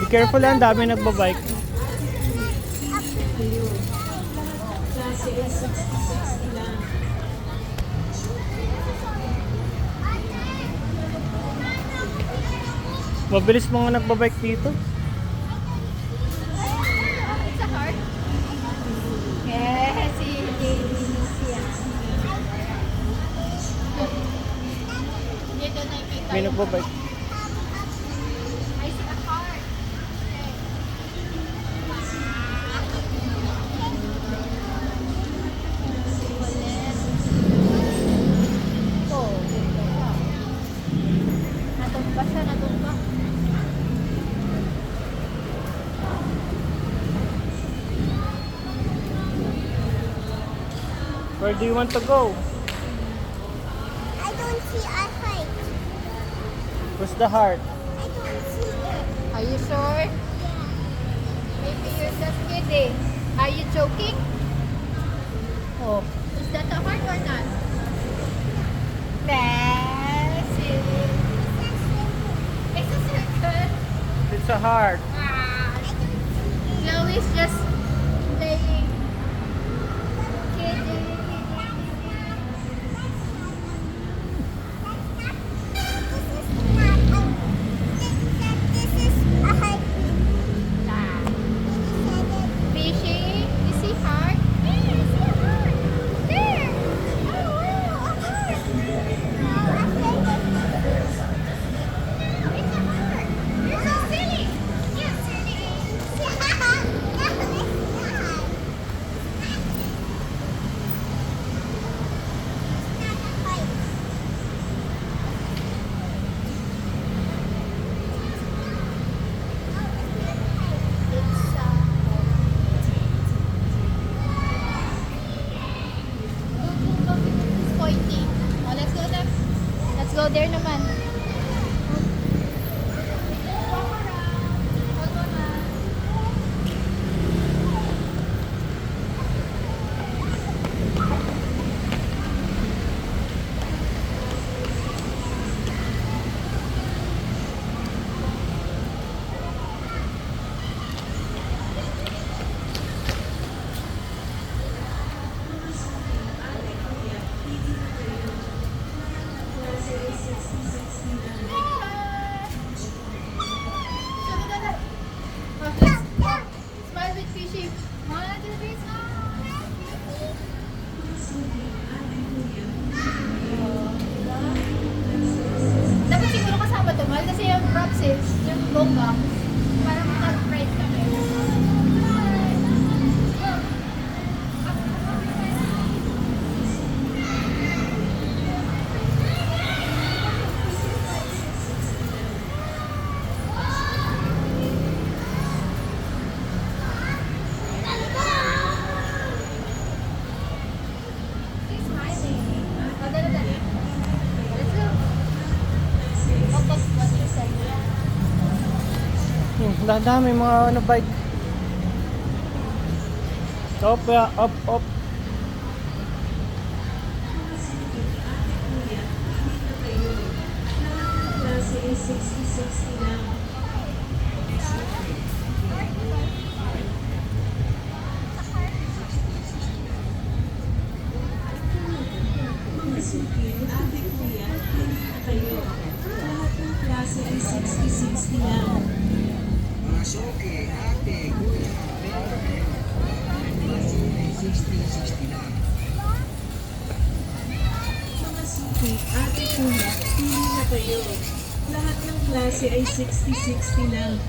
careful lang, dami nagbabike. Mabilis mga nagbabike dito. It's a heart. Yes, dito nakikita May nagbabike. I see a heart. Oh, natumba siya, natumba. Where do you want to go? I don't see a height. Where's the heart? I don't see it. Are you sure? Maybe you're just kidding. Are you joking? Oh, is that a heart or not? Messi. It's a circle. It's a heart. Ah, Chloe's just playing. Kidding. This is a height. Ah. Fishy. You see heart? There, I see a heart. There. Oh, wow, a heart. Oh, I think it's a heart. You're so silly. You're silly. It's it's pointing. Oh, let's go there. Let's go there naman. Walk around. Smile with Fishy. 1, 2, 3, smile. Dapat siguro kasama to, mahal kasi yung props yung bongga. Para mag-price kami. She's smiling. Oh, dali. Let's go. Focus what you said. Dami mga ano bike. Up, yeah, up, up. Ate kuya, pili na kayo. Lahat ng klase ay 60-60 lang.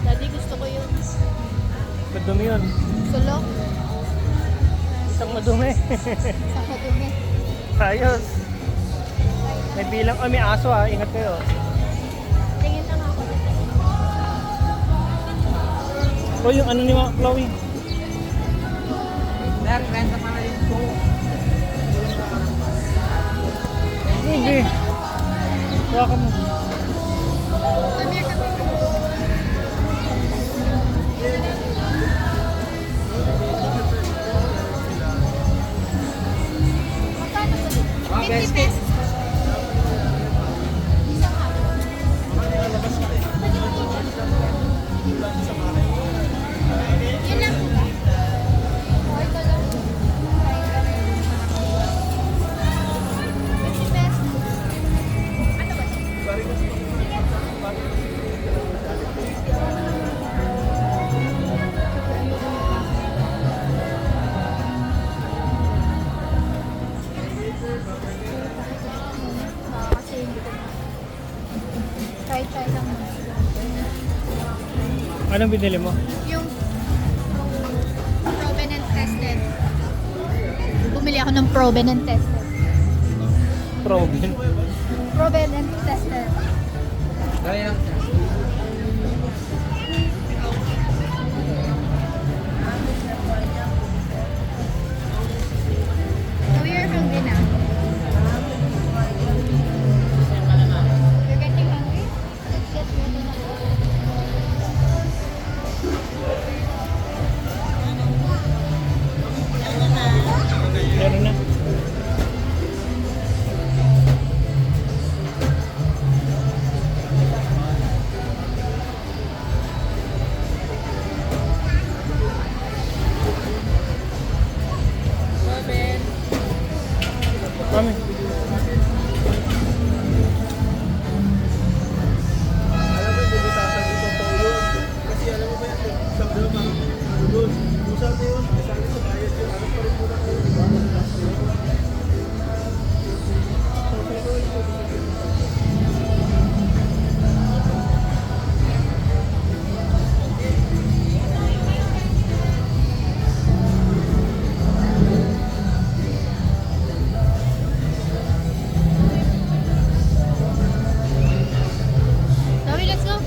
Daddy, gusto ko yun. Madumi yun. Sulok. Isang madumi. Sa kadumi. Ayos. May bilang, may aso ha. Ingat kayo. Tingin lang ako. O yung ano ni Chloe. Hindi. Baka mo. Come here, come here. 20 pesos. Isang hapon. Yun lang po ba? O, ito lang. 20 pesos. Ano ba ito? Kasi hindi ko na. Try lang muna. Anong binili mo? Yung proven and tested. Bumili ako ng proven and tested. Proven. Proven and tested. So you're hungry now? You're getting hungry? Let's get ready na. Meron na. Kami. Alam mo, hindi mo sasagot ang tao yun. Kasi alam mo ba yan, isang dalawa mga ano doon. Usap na yun, kasali sa bayad yun. Alam pa rin muna kayo, di ba? Zoe, let's go.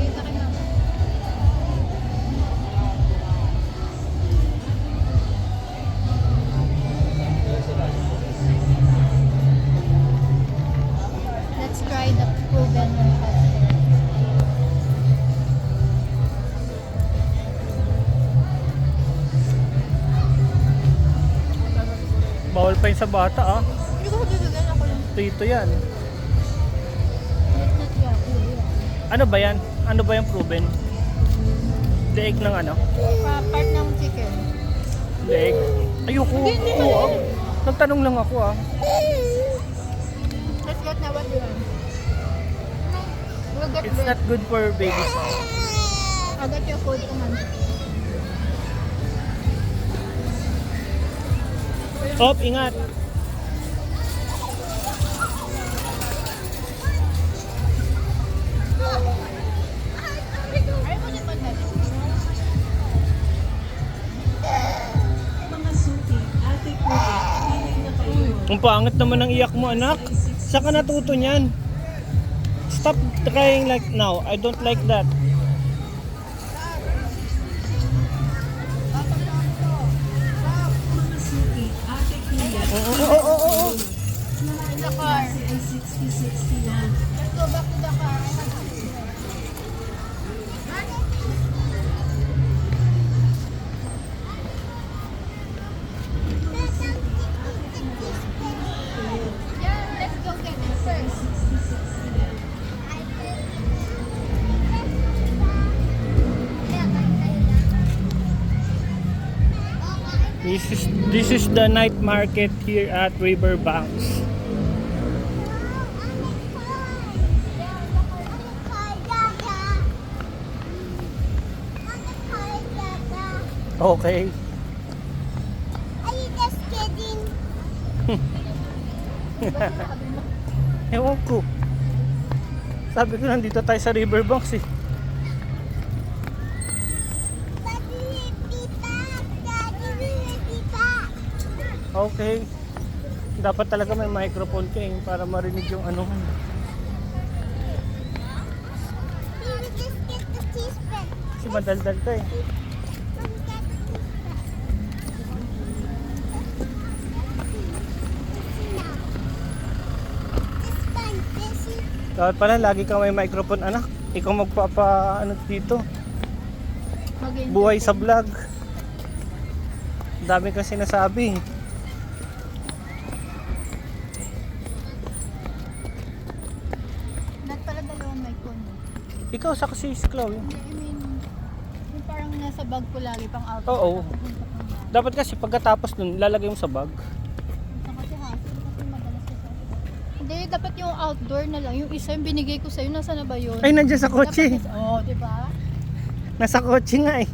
Kita kay mama. Let's try the proven and tested. Bawal pa yun sa bata ah. Hindi ko bibigyan ako yung Ito yan. not yeah. Ano ba yan? Ano ba yung proven? Leeg ng ano? Part ng chicken. Leeg? Ayoko. Hindi Oo, ah. mali. Nagtanong lang ako ah. Let's get na what you want. We'll get It's not good for babies. I'll get your food, come on. Op, ingat. Ayaw mo din mag-heavy. Mga suki, ate ko, pili na kayo. Ang pangit naman ng iyak mo anak. Saan ka natuto niyan? Stop crying like now. I don't like that. Mga suki, ate kuya. Oo. In the car. Klase ay 60-60 na. Let's go back to the car. Yeah, let's go get it first. This is the night market here at Riverbanks. Okay. Are you just kidding? Ewan ko. Sabi ko nandito tayo sa Riverbanks eh. Daddy, will be back. Daddy, will be back. Okay. Dapat talaga may microphone ka eh, para marinig yung ano. We will just get the cheese bread. Kasi madaldal ka eh. Come get the cheese bread. Dapat pala lagi kang may microphone anak. Ikaw magpapa ano dito. Buhay sa vlog. Dami kang sinasabi. Lahat pala dalawang mic ko. No? Ikaw sa kasi si Chloe. Hindi, I mean, yung parang nasa bag ko lagi pang out. Oo. Dapat kasi pagkatapos nun, lalagay mo sa bag. Kasi hassle kasi madalas kasi. Hindi, dapat yung outdoor na lang. Yung isa yung binigay ko sa'yo, nasa na ba yun? Ay, nandiyan sa kotse. Oo, di ba? Nasa kotse nga eh.